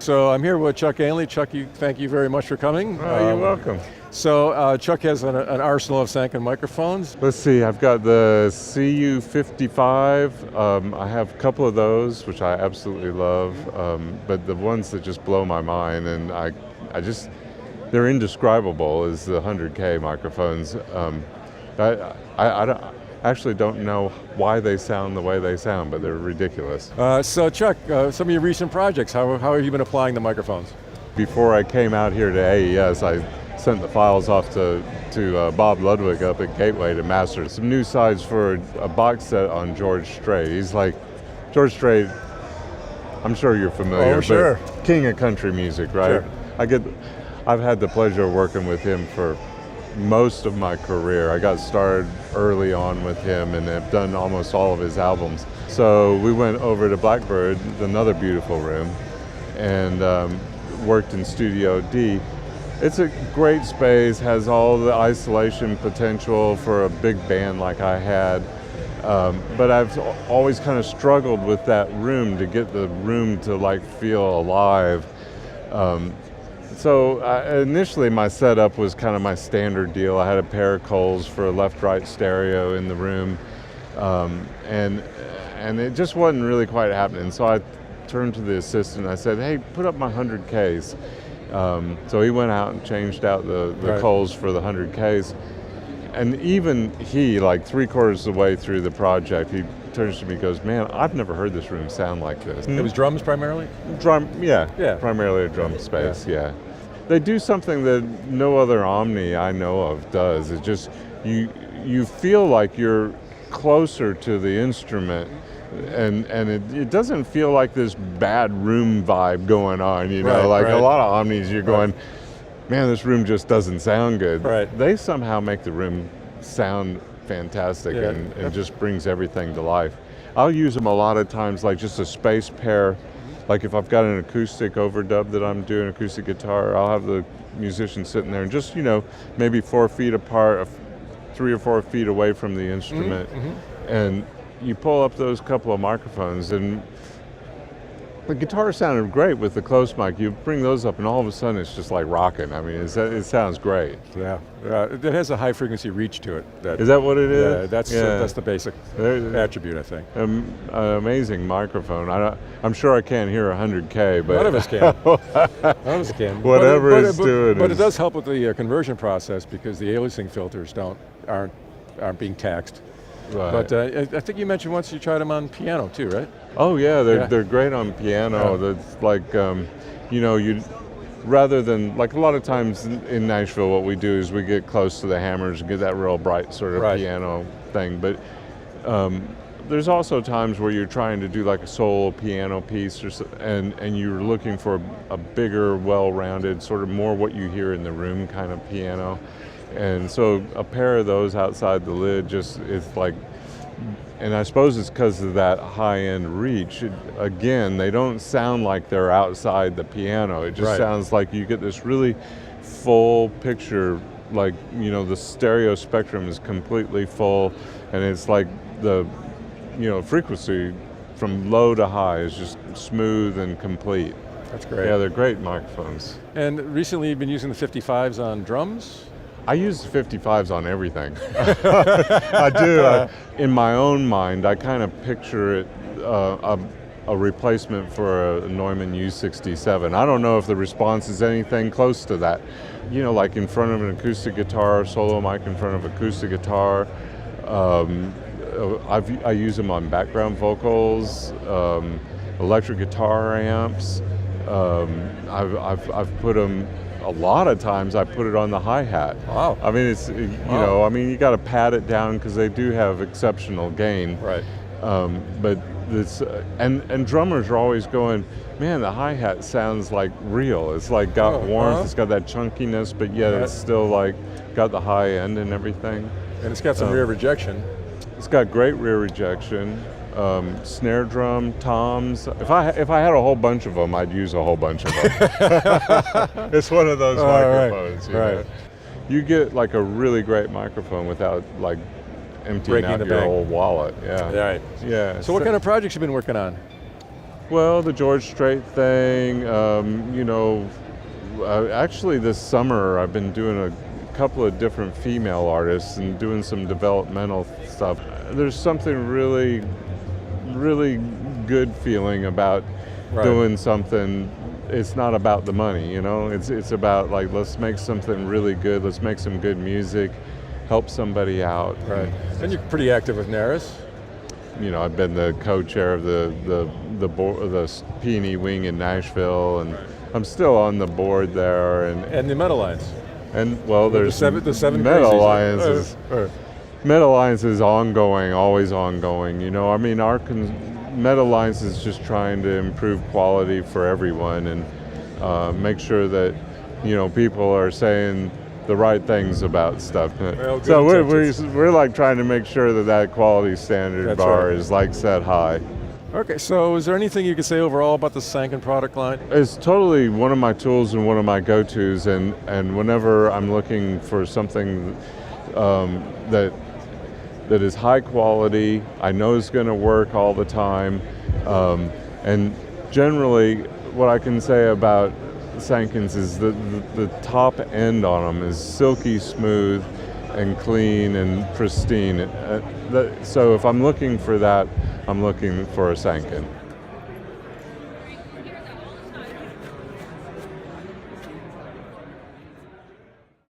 So I'm here with Chuck Ainlay. Chuck, thank you very much for coming. You're welcome. So Chuck has an arsenal of Sanken microphones. Let's see, I've got the CU55. I have a couple of those, which I absolutely love, but the ones that just blow my mind, and they're indescribable, is the 100K microphones. I actually don't know why they sound the way they sound, but they're ridiculous. So Chuck, some of your recent projects, how have you been applying the microphones? Before I came out here to AES, I sent the files off to Bob Ludwig up at Gateway to master some new sides for a box set on Strait. He's like, Strait, I'm sure you're familiar, Oh, sure. But king of country music, right? Sure. I've had the pleasure of working with him for most of my career. I got started early on with him and have done almost all of his albums. So we went over to Blackbird, another beautiful room, and worked in Studio D. It's a great space, has all the isolation potential for a big band like I had, but I've always kind of struggled with that room to get the room to like feel alive. So initially my setup was kind of my standard deal. I had a pair of Coles for a left-right stereo in the room, and it just wasn't really quite happening. So I turned to the assistant and I said, hey, put up my 100Ks. So he went out and changed out the Right. Coles for the 100Ks. And even he, like 3/4 of the way through the project, he turns to me and goes, man, I've never heard this room sound like this. It was drums primarily? Yeah. Primarily a drum space, yeah. They do something that no other Omni I know of does. It just, you feel like you're closer to the instrument, and it doesn't feel like this bad room vibe going on, you know? Right. A lot of Omnis you're going, man, this room just doesn't sound good. Right. They somehow make the room sound fantastic, Yeah. and just brings everything to life. I'll use them a lot of times, like just a space pair. Like if I've got an acoustic overdub that I'm doing, acoustic guitar, I'll have the musician sitting there and just, maybe 4 feet apart, 3 or 4 feet away from the instrument. And you pull up those couple of microphones, and the guitar sounded great with the close mic. You bring those up and all of a sudden it's just like rocking. I mean, it sounds great. Yeah. It has a high frequency reach to it. Is that what it is? That's the basic attribute, I think. An amazing microphone. I'm sure I can't hear 100K, but None of us can. None of us can. Whatever it's doing. But it does help with the conversion process because the aliasing filters aren't being taxed. Right. But I think you mentioned once you tried them on piano too, right? Oh yeah, they're great on piano. Yeah. That's like, you rather than, like a lot of times in Nashville, what we do is we get close to the hammers and get that real bright sort of piano thing. But there's also times where you're trying to do like a solo piano piece, and you're looking for a bigger, well-rounded, sort of more what you hear in the room kind of piano. And so a pair of those outside the lid it's like, and I suppose it's because of that high-end reach. Again, they don't sound like they're outside the piano. It just sounds like you get this really full picture, like, the stereo spectrum is completely full, and it's like the, frequency from low to high is just smooth and complete. That's great. Yeah, they're great microphones. And recently you've been using the 55s on drums? I use the 55s on everything. I do. In my own mind, I kind of picture it a replacement for a Neumann U67. I don't know if the response is anything close to that. Like in front of an acoustic guitar, solo mic in front of acoustic guitar. I use them on background vocals, electric guitar amps. I've put them. A lot of times I put it on the hi-hat. Wow. I mean, it's, you got to pad it down because they do have exceptional gain. Right. But this, and drummers are always going, man, the hi-hat sounds like real. It's like got warmth, it's got that chunkiness, but yet it's still like got the high end and everything. And it's got some rear rejection. It's got great rear rejection. Snare drum, toms. If I had a whole bunch of them, I'd use a whole bunch of them. It's one of those microphones. Right. You get like a really great microphone without like emptying out your whole wallet. Yeah. Right. Yeah. So what kind of projects you been working on? Well, the George Strait thing, actually this summer I've been doing a couple of different female artists and doing some developmental stuff. There's something really, really good feeling about doing something. It's not about the money, it's about like, let's make something really good, let's make some good music, help somebody out. Right. And you're pretty active with NARIS. I've been the co-chair of the P&E Wing in Nashville, and I'm still on the board there. And the Met Alliance. And well, there's the seven Met crazies. Alliance. Met Alliance is ongoing, always ongoing. Our Met Alliance is just trying to improve quality for everyone and make sure that people are saying the right things about stuff. Well, so we're like trying to make sure that quality standard bar is like set high. Okay, so is there anything you can say overall about the Sanken product line? It's totally one of my tools and one of my go-tos, and whenever I'm looking for something that is high quality, I know is going to work all the time, and generally what I can say about Sankens is the top end on them is silky smooth and clean and pristine. So if I'm looking for that, I'm looking for a Sanken.